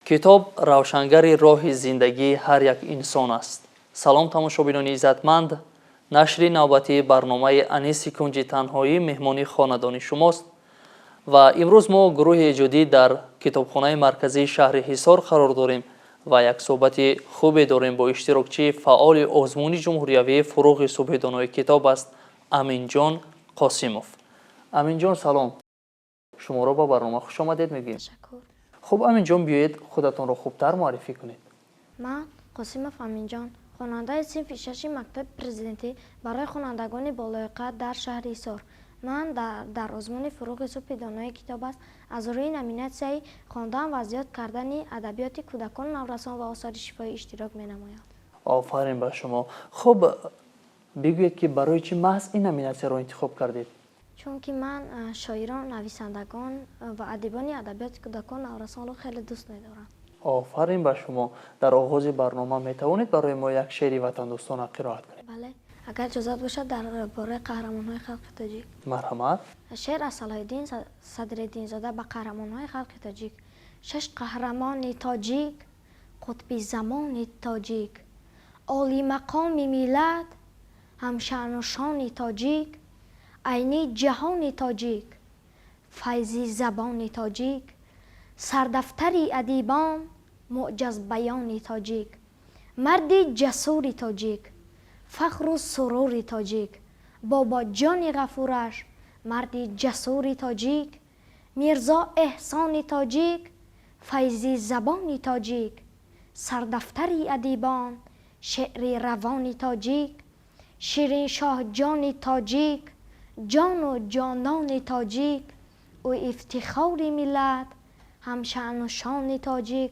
کتاب روشنگر راه زندگی هر یک انسان است. سلام تماشابینان عزتمند، نشر نوبتی برنامه انیس کنج تنهایی مهمانی خاندان شماست و امروز ما گروه جدید در کتابخانه مرکزی شهر حصار قرار داریم و یک صحبت خوبی داریم با اشتراکچی فعال آزمون جمهوریوی فروغ صبح دانای کتاب است امین جان قاسموف. امین جان سلام، شما را با برنامه خوش آمدید میگیم. تشکر. خب امین جان بیایید خودتان را خوبتر معرفی کنید. من قاسموف امین جان، خواننده صنف 6 مکتب پرزیدنتی برای خوانندگان بالای قد در شهر حصار. من در آزمون فروغ صبح دانای کتاب است از روی نامیناسیون خواندن و زیاد کردن ادبیات کودکان نورسان و آثار شفاهی اشتراک می‌نمایم. آفرین به شما. خب بگویید که برای چی محض این نامیناسیون را انتخاب کردید؟ چون که من شاعران، نویسندگان و ادیبان ادبیات کودکان نورسان را خیلی دوست می‌دارم. آفرین به شما. در آغاز برنامه می توانید برای ما یک شعر وطن دوستانه قرائت کنید؟ بله، اگر اجازت باشد درباره قهرمان‌های خلق تاجیک. مرحمت. شعر از صلاح‌الدین صدرالدین زاده به قهرمان‌های خلق تاجیک. 6 قهرمان تاجیک، قطب زمان تاجیک، عالی مقام میلاد، همشأن و شان تاجیک، عینی جهان تاجیک، فیضی زبان تاجیک، سردفتری ادیبان، معجز بیان تاجیک، مردی جسور تاجیک، فخر و سرور تاجیک، بابا جان غفورش، مردی جسور تاجیک، میرزا احسان تاجیک، فیضی زبان تاجیک، سردفتری ادیبان، شعری روان تاجیک، شیرین شاه جان تاجیک، جان و جانان تاجیک، او افتخار ملت، همشأن و شان تاجیک،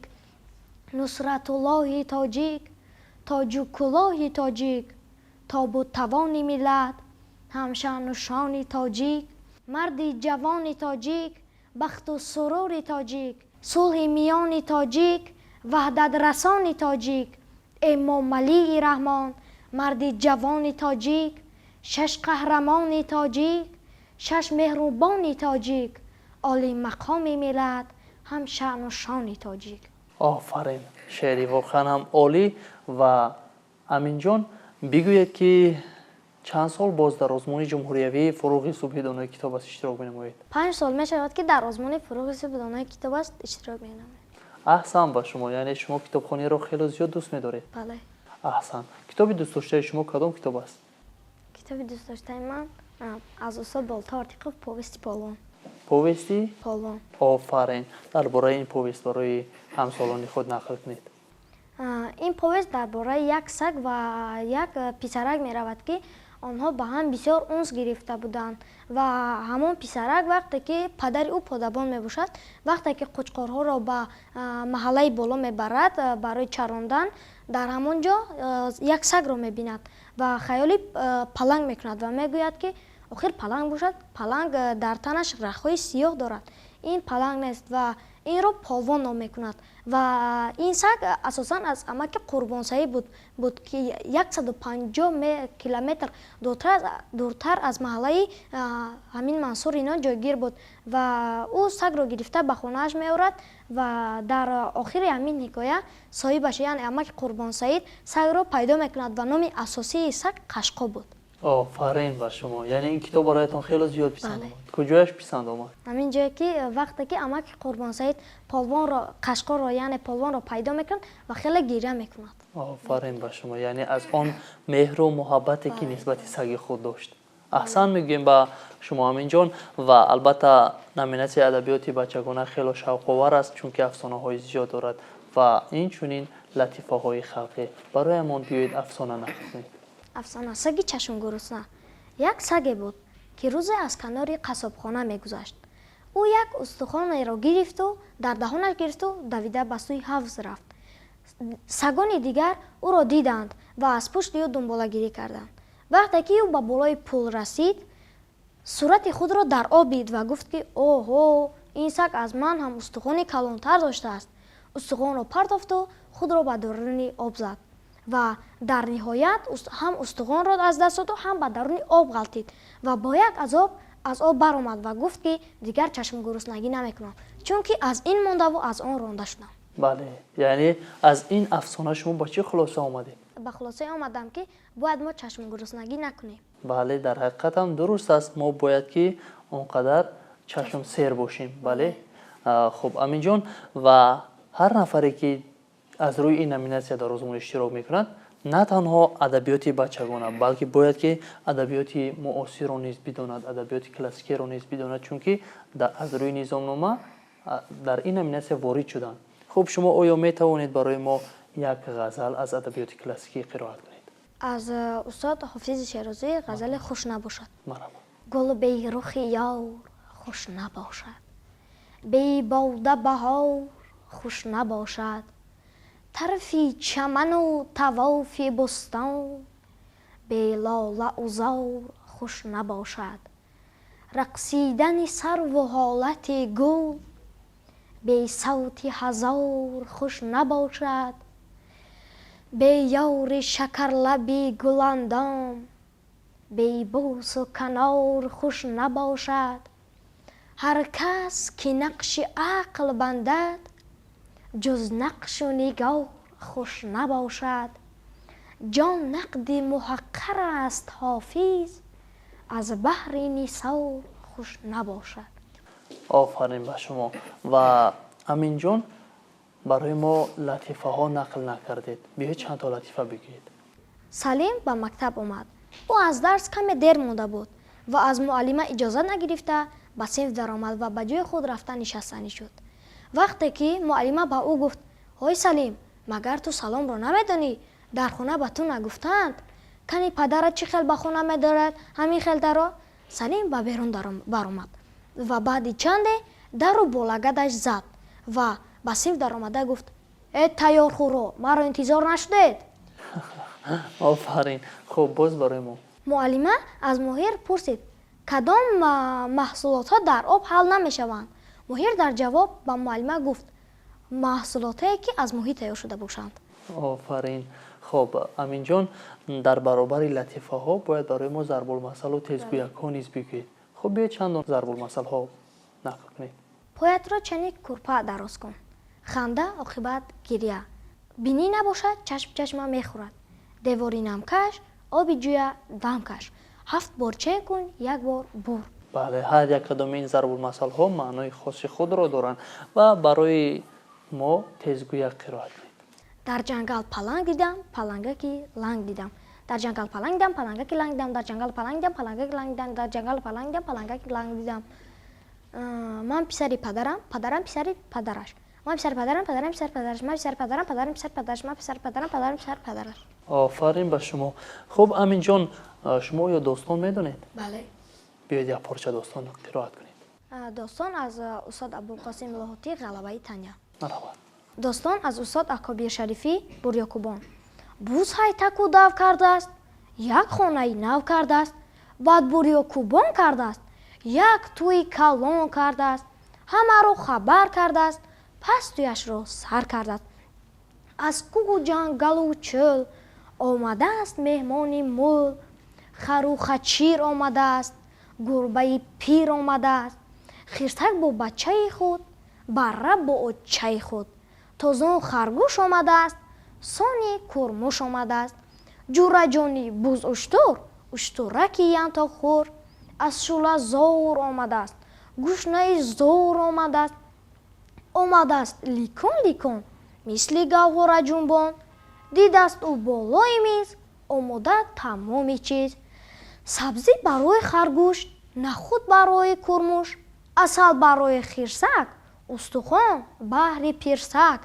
نصرت الله تاجیک، تاج و کلاه تاجیک، تاب و توان ملت، همشأن و شان تاجیک، مردی جوان تاجیک، بخت و سرور تاجیک، صلح میان تاجیک، وحدت رسان تاجیک، امام علی رحمان، مردی جوان تاجیک، 6 قهرمان تاجیک، 6 مهربان تاجیک، عالی مقام ملت، همشأن و شان تاجیک. آفرین، شعری واقعا هم عالی. و امین جان بگویید که چند سال باز در آزمون جمهوریوی فروغ صبح دانای کتاب است اشتراک می‌نمایید؟ 5 سال می شود که در آزمون فروغ صبح دانای کتاب است اشتراک می‌نمایم. احسن به شما، یعنی شما کتابخوانی را خیلی زیاد دوست می‌دارید. بله. احسن. کتاب دوست داشته شما کدام کتاب است؟ کتاب دوست داشته من از استاد بالتا آرتیقوف پووستی پالوان. پووستی پالوان. آفرین. درباره این پووست برای همسالان خود نقل کنید. این پووست درباره یک سگ و یک پسرک می‌رود که آنها به هم بسیار انس گرفته بودند و همان پسرک وقتی که پدر او پادبان میباشد، وقتی که قوچقارها را به محله بالا میبرد برای چراندن، در همانجا یک سگ را میبیند و خیالی پلنگ میکند و میگوید که آخر پلنگ باشد. پلنگ در تنش رخهای سیاه دارد، این پلنگ نیست و این را پالوان نام میکند و این سگ اساساً از امک قربانسایی بود که 150 کیلومتر دورتر از محله همین منصور اینا جایگیر بود و او سگ را گرفته به خانه‌اش میآورد و در آخر همین حکایه صاحبش یعنی امک قربانسایی سگ را پیدا میکند و نام اساسی سگ قشقا بود. آفرین به شما، یعنی این کتاب برایتان خیلی زیاد پسند آمد. کجایش پسند آمد؟ همین جایی که وقتی که امک قربان سعید پالوان را قشقا را یعنی پالوان را پیدا میکند و خیلی گریه میکند. آفرین به شما، یعنی از آن مهر و محبتی که نسبت سگ خود داشت. احسن میگیم به شما امین جان. و البته نامیناسی ادبیات بچگانه خیلی شوق آور است چون که افسانه های زیاد دارد و این چنین لطیفه های خلقی. برایمان بیایید افسانه نقل کنید. افسانه سگ چشم گرسنه. یک سگ بود که روزی از کنار قصابخانه میگذشت. او یک استخوان را گرفت و در دهانش گرفت و دویده به سوی حوض رفت. سگان دیگر او را دیدند و از پشت او دنباله‌گیری کردند. وقتی که او به بالای پل رسید، صورت خود را در آب دید و گفت که اوه، این سگ از من هم استخوان کلانتر داشته است. استخوان را پرتافت و خود را به درون آب زد و در نهایت هم استخوان را از دست داد و هم به درون آب غلطید و با یک از آب برآمد و گفت که دیگر چشم گرسنگی نمیکنم چون که از این مانده و از آن رانده شدم. бале, яъне аз ин афсона шумо ба чӣ хулоса омадед? ба хулосае омадам ки бояд мо чашмгуруснагӣ накунем. бале, дар ҳақиқат ҳам дуруст аст, мо бояд ки он қадар чашмсер бошем. бале. хуб аминҷон, ва ҳар нафаре ки аз рӯи ин номинатсия дар озмун иштирок мекунад, на танҳо адабиёти бачагона, балки бояд ки адабиёти муосирро низ бидонад, адабиёти классикиро низ бидонад, чунки аз рӯи низомнома дар ин номинатсия ворид шуданд. хуб, шумо оё метавонед барои мо як ғазал аз адабиёти классикӣ қироат кунед? аз устод ҳофизи шерозӣ ғазали хуш набошад. марҳабад. گل بیرخ یار خوش نباشد، بی باده بهار خوش نباشد، طرفی چمن و طوافی بستان، بی لاله و زار خوش نباشد، رقصیدن سرو و حالت گل، بی صوت هزار خوش نباشد، بی یار شکرلبی گلاندام، بی بوس و کنار خوش نباشد، هر کس که نقش عقل بندد، جز نقش و نگار خوش نباشد، جان نقد محقر است حافظ، از بحر نثار خوش نباشد. آفرین به شما. و امین جان، برای ما لطیفه ها نقل نکردید، بیایید چند تا لطیفه بگید. سلیم به مکتب اومد. او از درس کمی دیر مونده بود و از معلمه اجازه نگرفته به صنف درآمد و به جای خود رفته نشستنی شد. وقتی که معلمه به او گفت: های سلیم، مگر تو سلام را نمیدانی؟ در خانه به تو نگفتند؟ کنی پدرت چه خیل به خانه میدارد همین خیل درا؟ سلیم به بیرون برآمد و بعد چند در رو با لگدش زد و به صنف درآمده گفت: ای تیار خورو، مرا انتظار نشدید؟ آفرین. خب باز برای ما. معلمه از ماهر پرسید: کدام محصولات ها در آب حل نمی شوند؟ ماهر در جواب به معلمه گفت: محصولاتی که از محیط تیار شده باشند. آفرین. خب امین جان، در برابر لطیفه ها باید برای ما ضرب المثل و تزگویک ها نیز بگید. خب بیاید چند ضرب المثل ها نقل کنید. پایت را چنین کورپا دراز کن، خنده عاقبت گریه، بینی نباشد چشم چشمه میخورد، دیواری نمکش آبی جویه دمکش، 7 بار چه کن 1 بار بور. بله، هر یک کدام این ضرب المثل ها معنای خاص خود را دارند و برای ما تزگویک قرائت کنید. در جنگل پلنگ دیدم، پلنگکی لنگ دیدم. در جنگل پلنگ دیدم، پلنگکی لنگ دیدم. در جنگل پلنگ دیدم، پلنگکی لنگ دیدم. در جنگل پلنگ دیدم، پلنگکی لنگ دیدم. من پسری پدرم، پدرم پسری پدرش. من پسر پدرم، پدرم پسر پدرش. من پسر پدرم، پدرم پسر پدرش. من پسر پدرم، پدرم پسر پدرش. آفرین به شما. خب امین جان، شما یا داستان میدونید؟ بله. بیاید یک پارچه داستان قرائت کنید. داستان از استاد ابوالقاسم لاهوتی غلبه تنیا. مرحبا. داستان از استاد اکابیر شریفی بوریاکوبان. بوز های تکو داو کرده است، یک خانه نو کرده است، بعد بوریاکوبان کرده است، یک توی کلان کرده است، همه رو خبر کرده است، پس تویش رو سر کرده است. از کوه و جنگل و چل آمده است مهمانی مول، خر و خچیر آمده است، گربه پیر آمده است، خرسک با بچه خود، بره با اوچه خود، تازان خرگوش آمده است، سانی کرموش آمده است، جوره جانی بوز اشتر، اشترکی ینتا خور، از شوله زور آمده است، گوشنه زور آمده است، آمده است لیکن لیکن مثل گوهر جنبان، دید است او بالای میز آماده تمامی چیز، سبزی برای خرگوش، نخود برای کرموش، عسل برای خرسک، استخوان بهر پیرسک،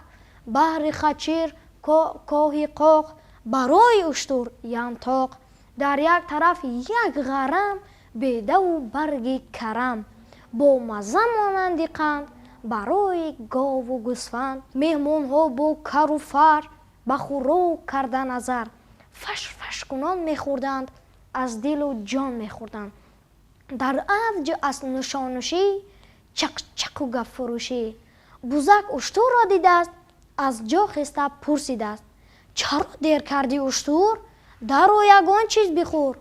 بهر خچیر کاهی قاق، برای اشتر ینتاق، در یک طرف یک غرم بیده و برگ کرم، با مزه مانند قند برای گاو و گوسفند، مهمان ها با کر و فر به خوراک کرده نظر، فش فش کنان میخوردند، از دل و جان میخوردند. در اوج از نوشانوشی چک چک و گپ فروشی، بوزک اشتر را دیده است، از جا خسته پرسیده است: چرا دیر کردی اشتر؟ درآی یگان چیز بخور.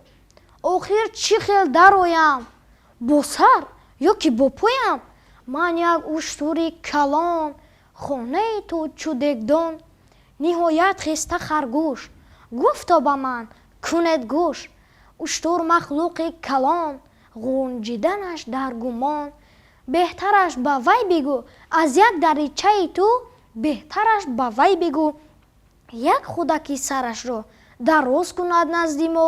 آخر چی خیل درآیم؟ با سر یا که با پایم؟ من یک اشتر کلان، хонаи ту чу дегдон. Ниҳоят хиста харгӯш, гуфто ба ман кунед гӯш. Уштур махлуқи калон, ғунҷиданаш дар гумон. беҳтараш ба вай бигӯ, аз як даричаи ту беҳтараш ба вай бигӯ. як худаки сарашро дароз кунад назди мо.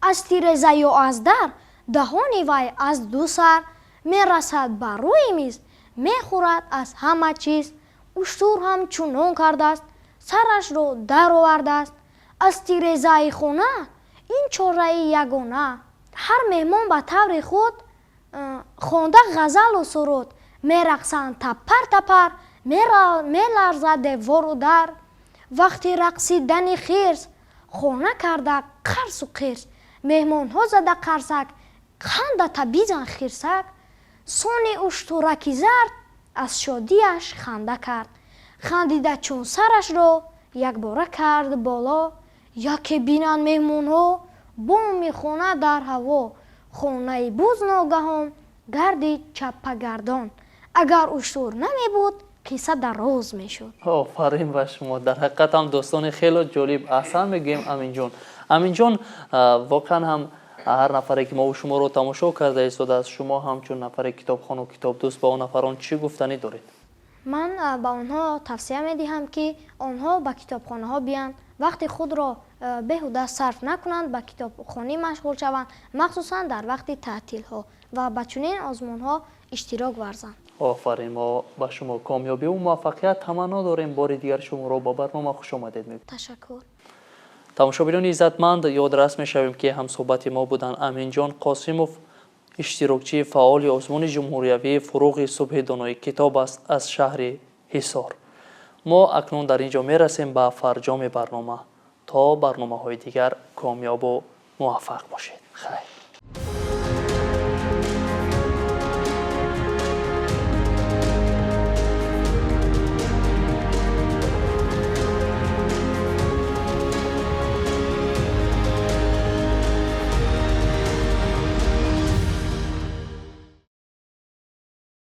аз тиреза ё аз дар, даҳони вай аз ду сар. мерасад ба рӯи миз, мехӯрад аз ҳама чиз. уштур ҳамчунон кардааст, сарашро даровардааст. аз тирезаи хона ин чораи ягона. ҳар меҳмон ба таври худ хонда ғазалу суруд. мерақсанд таппар таппар, меларзад девору дар. вақти рақсидани хирс, хона карда қарсу қирс. меҳмонҳо зада қарсак, хандата бизан хирсак. сони уштураки зард аз шодияш ханда кард. хандида чун сарашро якбора кард боло. яке бинанд меҳмонҳо, боми хона дар ҳаво. хонаи буз ногаҳон гардид чаппагардон. агар уштур намебуд, қисса дароз мешуд. офарин ба шумо. дар ҳақиқат ҳам достони хело ҷолиб. аҳсан мегӯем аминҷон. аминҷон, воқеан ҳам ҳар нафаре ки мо шуморо тамошо карда истодаст, шумо ҳамчун нафари китобхону китобдӯст ба он нафарон чӣ гуфтанӣ доред? ман ба онҳо тавсия медиҳам ки онҳо ба китобхонаҳо биянд, вақти худро беҳуда сарф накунанд, ба китобхонӣ машғул шаванд, махсусан дар вақти таътилҳо, ва ба чунин озмунҳо иштирок варзанд. офарин. мо ба шумо комёбиву муваффақият таманно дорем. бори дигар шуморо ба барнома хушомадед мегӯем. ташаккур. тамошобинони иззатманд, ёдрас мешавем ки ҳамсӯҳбати мо буданд аминҷон қосимов, иштирокчии фаъоли озмуни ҷумҳуриявии фуруғи субҳи доноӣ китоб аст аз шаҳри ҳисор. мо акнун дар ин ҷо мерасем ба фарҷоми барнома. то барномаҳои дигар комёбу муваффақ бошед. хайр.